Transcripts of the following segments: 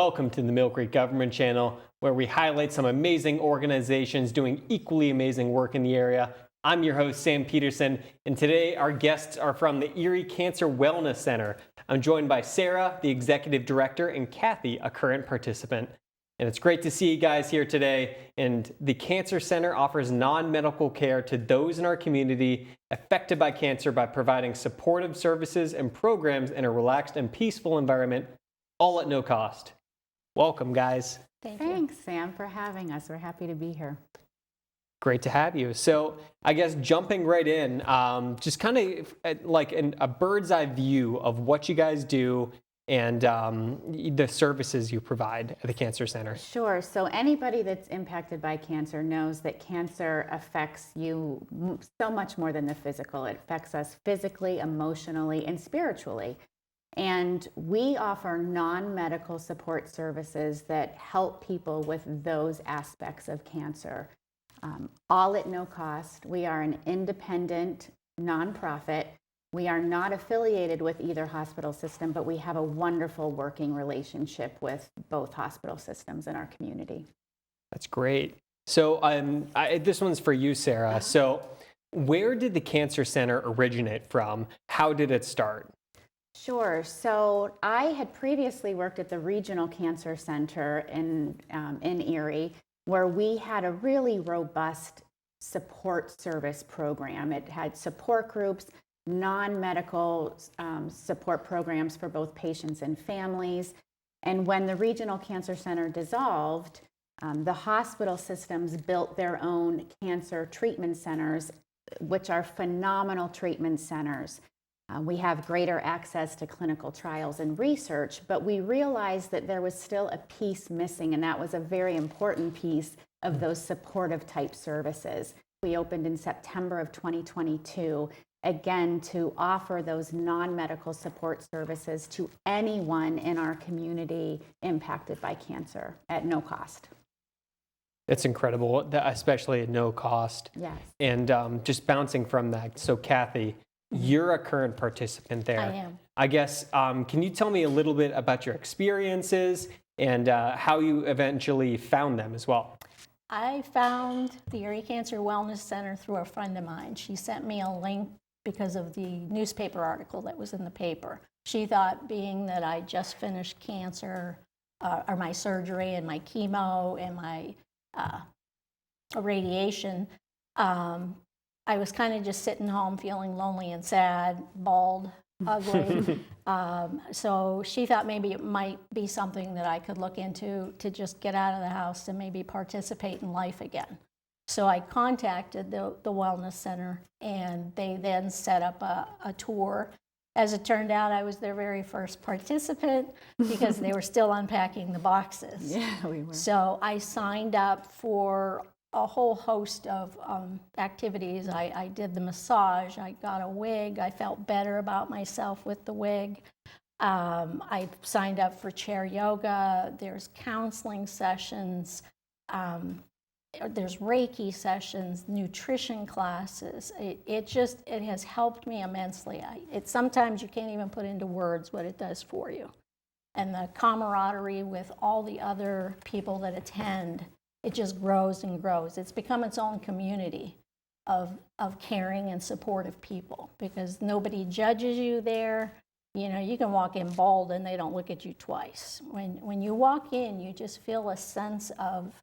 Welcome to the Millcreek Government Channel, where we highlight some amazing organizations doing equally amazing work in the area. I'm your host, Sam Peterson, and today our guests are from the Erie Cancer Wellness Center. I'm joined by Sarah, the Executive Director, and Kathy, a current participant. And it's great to see you guys here today. And the Cancer Center offers non-medical care to those in our community affected by cancer by providing supportive services and programs in a relaxed and peaceful environment, all at no cost. Welcome, guys. Thanks, Sam, for having us. We're happy to be here. Great to have you. So I guess jumping right in, just kind of like a bird's eye view of what you guys do and the services you provide at the Cancer Center. Sure. So anybody that's impacted by cancer knows that cancer affects you so much more than the physical. It affects us physically, emotionally, and spiritually. And we offer non-medical support services that help people with those aspects of cancer, all at no cost. We are an independent nonprofit. We are not affiliated with either hospital system, but we have a wonderful working relationship with both hospital systems in our community. That's great. So this one's for you, Sarah. So where did the Cancer Center originate from? How did it start? Sure. So I had previously worked at the Regional Cancer Center in Erie, where we had a really robust support service program. It had support groups, non-medical support programs for both patients and families. And when the Regional Cancer Center dissolved, the hospital systems built their own cancer treatment centers, which are phenomenal treatment centers. We have greater access to clinical trials and research, but we realized that there was still a piece missing, and that was a very important piece of those supportive type services. We opened in September of 2022, again, to offer those non-medical support services to anyone in our community impacted by cancer at no cost. It's incredible, especially at no cost. Yes. And just bouncing from that, so Kathy, you're a current participant there. I am. I guess, can you tell me a little bit about your experiences and how you eventually found them as well? I found the Erie Cancer Wellness Center through a friend of mine. She sent me a link because of the newspaper article that was in the paper. She thought, being that I just finished cancer, or my surgery and my chemo and my radiation, I was kind of just sitting home feeling lonely and sad, bald, ugly. So she thought maybe it might be something that I could look into to just get out of the house and maybe participate in life again. So I contacted the Wellness Center, and they then set up a tour. As it turned out, I was their very first participant because they were still unpacking the boxes. Yeah, we were. So I signed up for a whole host of activities. I did the massage, I got a wig, I felt better about myself with the wig. I signed up for chair yoga, there's counseling sessions, there's Reiki sessions, nutrition classes. It has helped me immensely. Sometimes you can't even put into words what it does for you. And the camaraderie with all the other people that attend, it just grows and grows. It's become its own community of caring and supportive people, because nobody judges you there. You know, you can walk in bald and they don't look at you twice. When you walk in, you just feel a sense of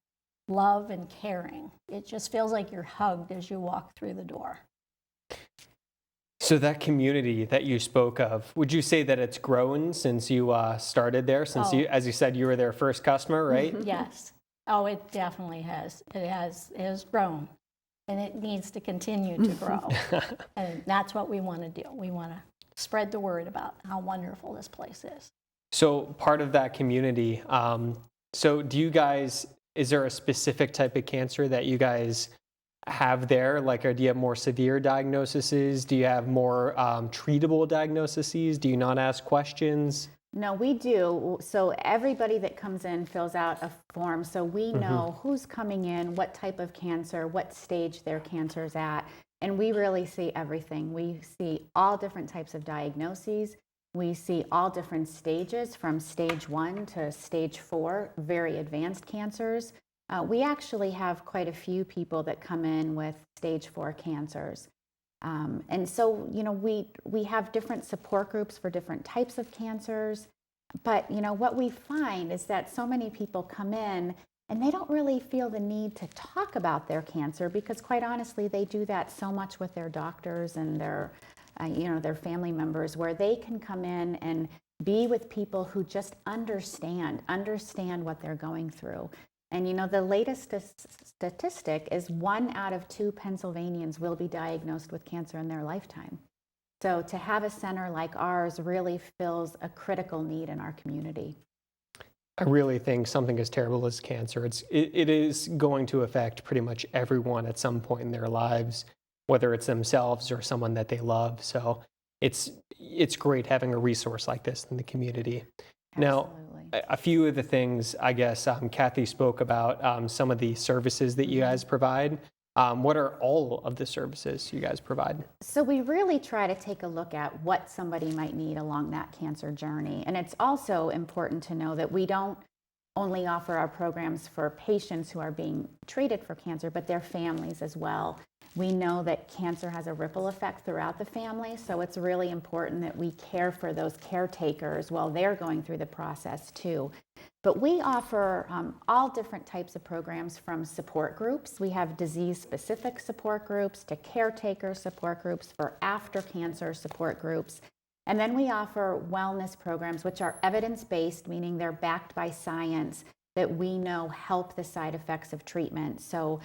love and caring. It just feels like you're hugged as you walk through the door. So that community that you spoke of, would you say that it's grown since you started there? Since you, as you said, you were their first customer, right? Yes. Oh, it definitely has. It has grown, and it needs to continue to grow. And that's what we want to do. We want to spread the word about how wonderful this place is. So part of that community, so do you guys, is there a specific type of cancer that you guys have there? Like, do you have more severe diagnoses? Do you have more treatable diagnoses? Do you not ask questions? No, we do. So everybody that comes in fills out a form, so we know who's coming in, what type of cancer, what stage their cancer's at, and we really see everything. We see all different types of diagnoses. We see all different stages from stage 1 to stage 4, very advanced cancers. We actually have quite a few people that come in with stage 4 cancers. And so, we have different support groups for different types of cancers. But, what we find is that so many people come in and they don't really feel the need to talk about their cancer because, quite honestly, they do that so much with their doctors and their family members, where they can come in and be with people who just understand what they're going through. And the latest statistic is 1 out of 2 Pennsylvanians will be diagnosed with cancer in their lifetime. So to have a center like ours really fills a critical need in our community. I really think something as terrible as cancer, it is going to affect pretty much everyone at some point in their lives, whether it's themselves or someone that they love. So it's great having a resource like this in the community. Absolutely. Now, a few of the things, I guess, Kathy spoke about some of the services that you guys provide. What are all of the services you guys provide? So we really try to take a look at what somebody might need along that cancer journey. And it's also important to know that we don't only offer our programs for patients who are being treated for cancer, but their families as well. We know that cancer has a ripple effect throughout the family, so it's really important that we care for those caretakers while they're going through the process too. But we offer all different types of programs, from support groups. We have disease-specific support groups to caretaker support groups, for after-cancer support groups. And then we offer wellness programs, which are evidence-based, meaning they're backed by science that we know help the side effects of treatment. So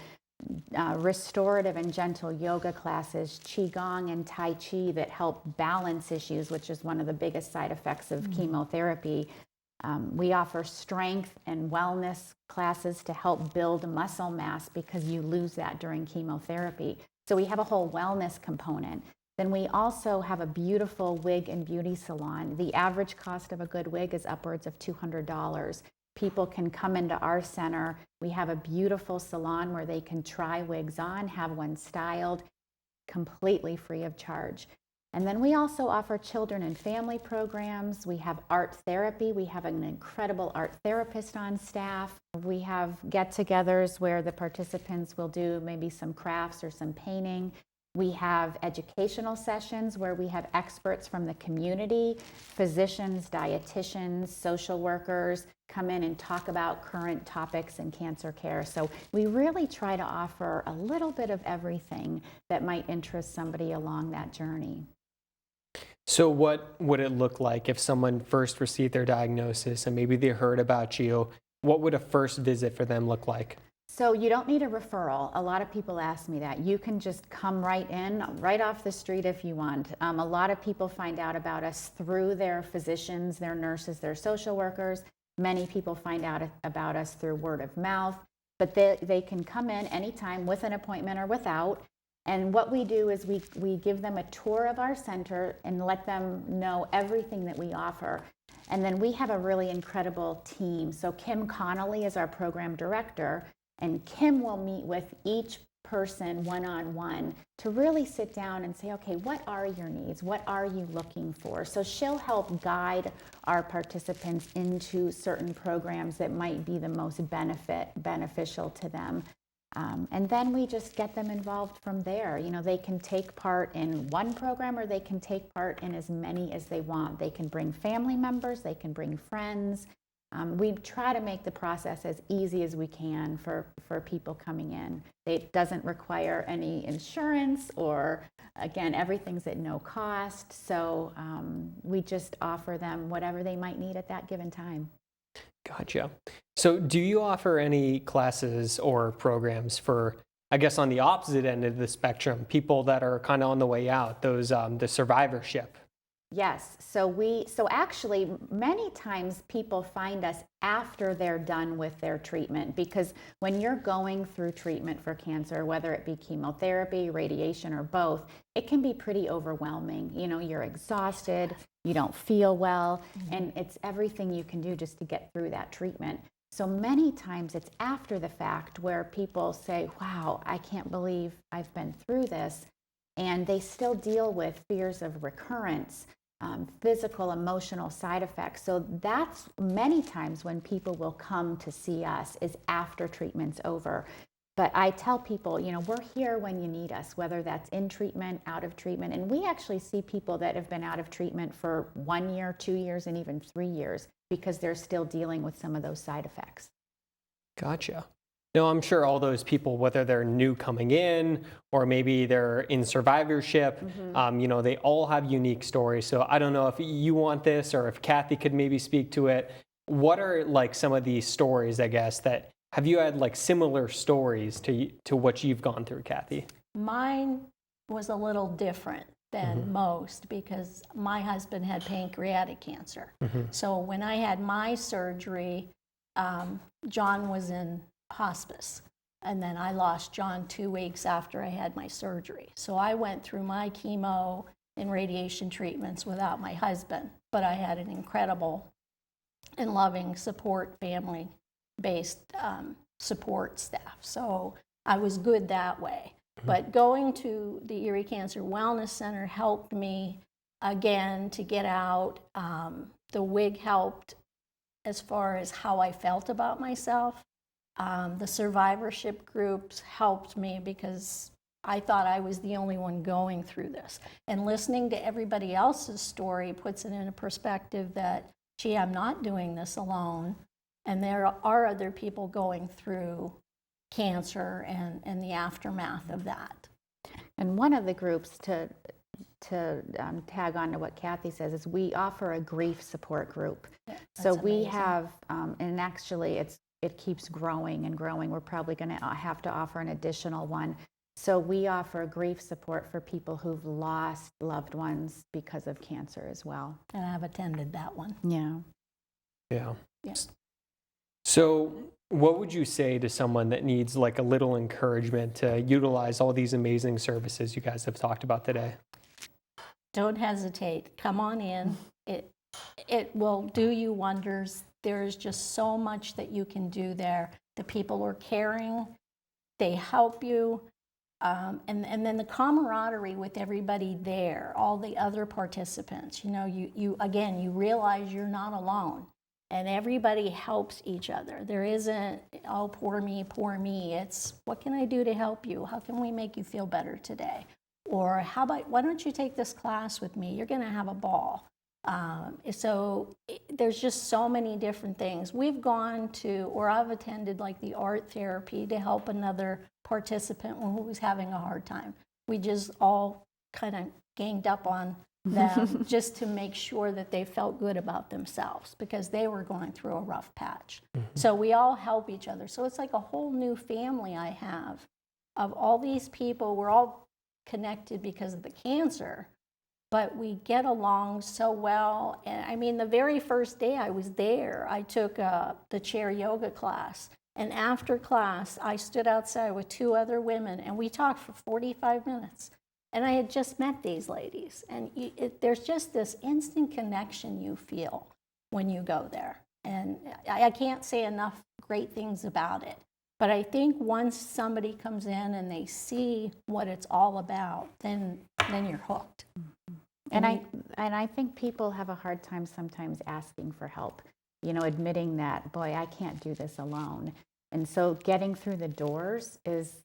restorative and gentle yoga classes, qigong and tai chi that help balance issues, which is one of the biggest side effects of chemotherapy. We offer strength and wellness classes to help build muscle mass because you lose that during chemotherapy. So we have a whole wellness component. Then we also have a beautiful wig and beauty salon. The average cost of a good wig is upwards of $200. People can come into our center. We have a beautiful salon where they can try wigs on, have one styled, completely free of charge. And then we also offer children and family programs. We have art therapy. We have an incredible art therapist on staff. We have get-togethers where the participants will do maybe some crafts or some painting. We have educational sessions where we have experts from the community, physicians, dietitians, social workers, come in and talk about current topics in cancer care. So we really try to offer a little bit of everything that might interest somebody along that journey. So what would it look like if someone first received their diagnosis and maybe they heard about you? What would a first visit for them look like? So you don't need a referral. A lot of people ask me that. You can just come right in, right off the street if you want. A lot of people find out about us through their physicians, their nurses, their social workers. Many people find out about us through word of mouth, but they can come in anytime with an appointment or without. And what we do is we give them a tour of our center and let them know everything that we offer. And then we have a really incredible team. So Kim Connolly is our program director, and Kim will meet with each person one-on-one to really sit down and say, okay, what are your needs? What are you looking for? So she'll help guide our participants into certain programs that might be the most beneficial to them. And then we just get them involved from there. They can take part in one program or they can take part in as many as they want. They can bring family members, they can bring friends. We try to make the process as easy as we can for people coming in. It doesn't require any insurance or, again, everything's at no cost. So we just offer them whatever they might need at that given time. Gotcha. So do you offer any classes or programs for, I guess, on the opposite end of the spectrum, people that are kind of on the way out, those the survivorship? Yes. So actually, many times people find us after they're done with their treatment, because when you're going through treatment for cancer, whether it be chemotherapy, radiation, or both, it can be pretty overwhelming. You're exhausted, you don't feel well, and it's everything you can do just to get through that treatment. So many times it's after the fact where people say, wow, I can't believe I've been through this. And they still deal with fears of recurrence. physical, emotional side effects. So that's many times when people will come to see us is after treatment's over. But I tell people, we're here when you need us, whether that's in treatment, out of treatment. And we actually see people that have been out of treatment for 1 year, 2 years, and even 3 years because they're still dealing with some of those side effects. Gotcha. No, I'm sure all those people, whether they're new coming in or maybe they're in survivorship, they all have unique stories. So I don't know if you want this or if Kathy could maybe speak to it. What are like some of these stories, I guess, that have you had like similar stories to what you've gone through, Kathy? Mine was a little different than most because my husband had pancreatic cancer. So when I had my surgery, John was in hospice. And then I lost John 2 weeks after I had my surgery. So I went through my chemo and radiation treatments without my husband, but I had an incredible and loving support family-based support staff. So I was good that way. But going to the Erie Cancer Wellness Center helped me again to get out. The wig helped as far as how I felt about myself. The survivorship groups helped me because I thought I was the only one going through this. And listening to everybody else's story puts it in a perspective that, gee, I'm not doing this alone. And there are other people going through cancer and the aftermath of that. And one of the groups to tag on to what Kathy says is we offer a grief support group. So we amazing. have, and actually it keeps growing and growing. We're probably going to have to offer an additional one. So we offer grief support for people who've lost loved ones because of cancer as well. And I've attended that one. Yeah. Yeah. Yes. So what would you say to someone that needs like a little encouragement to utilize all these amazing services you guys have talked about today? Don't hesitate. Come on in. It will do you wonders. There is just so much that you can do there. The people are caring. They help you. And then the camaraderie with everybody there, all the other participants. You again, you realize you're not alone. And everybody helps each other. There isn't, oh, poor me, poor me. It's, what can I do to help you? How can we make you feel better today? Or how about, why don't you take this class with me? You're going to have a ball. There's just so many different things. We've gone to, or I've attended like the art therapy to help another participant who was having a hard time. We just all kind of ganged up on them just to make sure that they felt good about themselves because they were going through a rough patch. So we all help each other. So it's like a whole new family I have of all these people. We're all connected because of the cancer, but we get along so well. And I mean, the very first day I was there, I took the chair yoga class. And after class, I stood outside with 2 other women and we talked for 45 minutes. And I had just met these ladies. And there's just this instant connection you feel when you go there. And I can't say enough great things about it. But I think once somebody comes in and they see what it's all about, then you're hooked. And I think people have a hard time sometimes asking for help, admitting that, boy, I can't do this alone. And so getting through the doors is,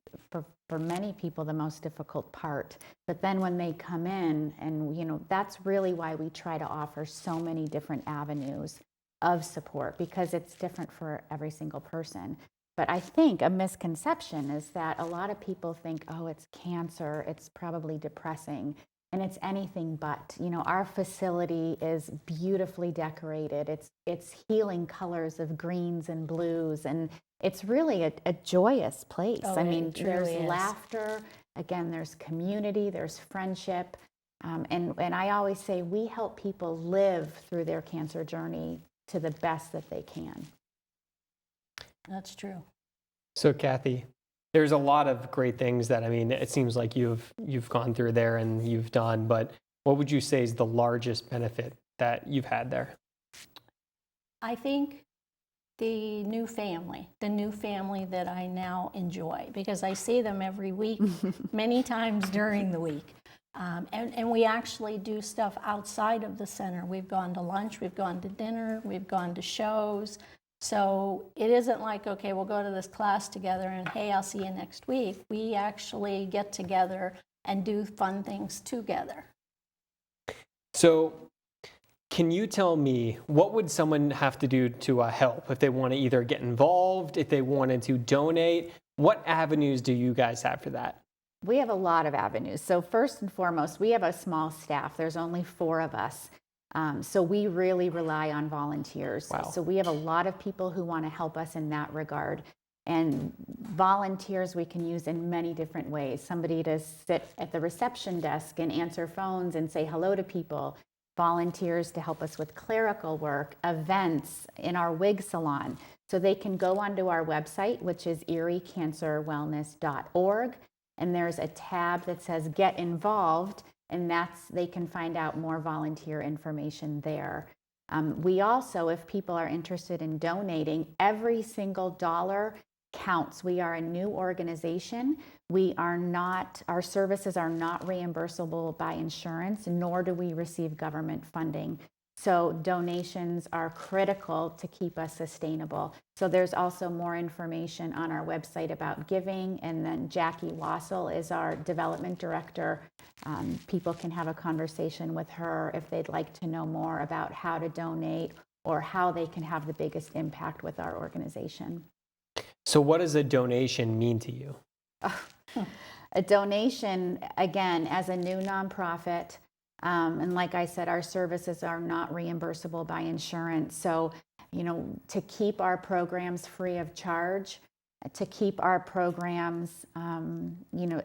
for many people, the most difficult part. But then when they come in, and that's really why we try to offer so many different avenues of support, because it's different for every single person. But I think a misconception is that a lot of people think, oh, it's cancer, it's probably depressing. And it's anything but. Our facility is beautifully decorated. It's healing colors of greens and blues, and it's really a joyous place. Oh, I mean, there's is. laughter. Again, there's community. There's friendship. And I always say we help people live through their cancer journey to the best that they can. That's true. So Kathy, there's a lot of great things that, it seems like you've gone through there and you've done, but what would you say is the largest benefit that you've had there? I think the new family that I now enjoy, because I see them every week, many times during the week. And we actually do stuff outside of the center. We've gone to lunch, we've gone to dinner, we've gone to shows. So it isn't like, okay, we'll go to this class together and hey, I'll see you next week. We actually get together and do fun things together. So can you tell me, what would someone have to do to help if they want to either get involved, if they wanted to donate? What avenues do you guys have for that? We have a lot of avenues. So first and foremost, we have a small staff. There's only 4 of us. So we really rely on volunteers. Wow. So we have a lot of people who want to help us in that regard. And volunteers we can use in many different ways. Somebody to sit at the reception desk and answer phones and say hello to people. Volunteers to help us with clerical work, events in our wig salon. So they can go onto our website, which is eriecancerwellness.org. And there's a tab that says Get Involved, and they can find out more volunteer information there. We also, if people are interested in donating, every single dollar counts. We are a new organization. Our services are not reimbursable by insurance, nor do we receive government funding. So donations are critical to keep us sustainable. So there's also more information on our website about giving. And then Jackie Wassel is our development director. People can have a conversation with her if they'd like to know more about how to donate or how they can have the biggest impact with our organization. So what does a donation mean to you? A donation, again, as a new nonprofit, and like I said, our services are not reimbursable by insurance. So, to keep our programs free of charge, to keep our programs,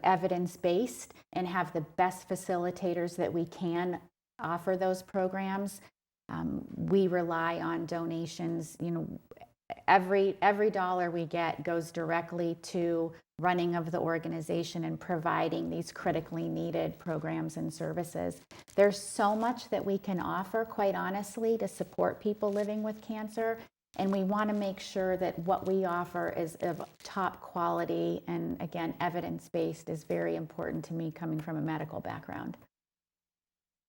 evidence-based and have the best facilitators that we can offer those programs, we rely on donations. Every dollar we get goes directly to running of the organization and providing these critically needed programs and services. There's so much that we can offer, quite honestly, to support people living with cancer. And we want to make sure that what we offer is of top quality. And again, evidence-based is very important to me coming from a medical background.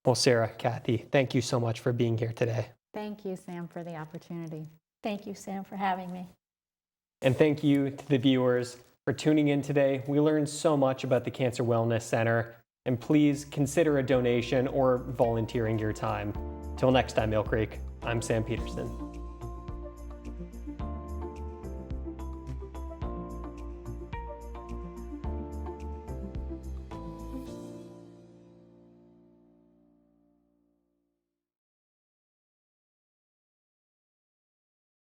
Well, Sarah, Kathy, thank you so much for being here today. Thank you, Sam, for the opportunity. Thank you, Sam, for having me. And thank you to the viewers for tuning in today. We learned so much about the Cancer Wellness Center, and please consider a donation or volunteering your time. Till next time, Millcreek, I'm Sam Peterson.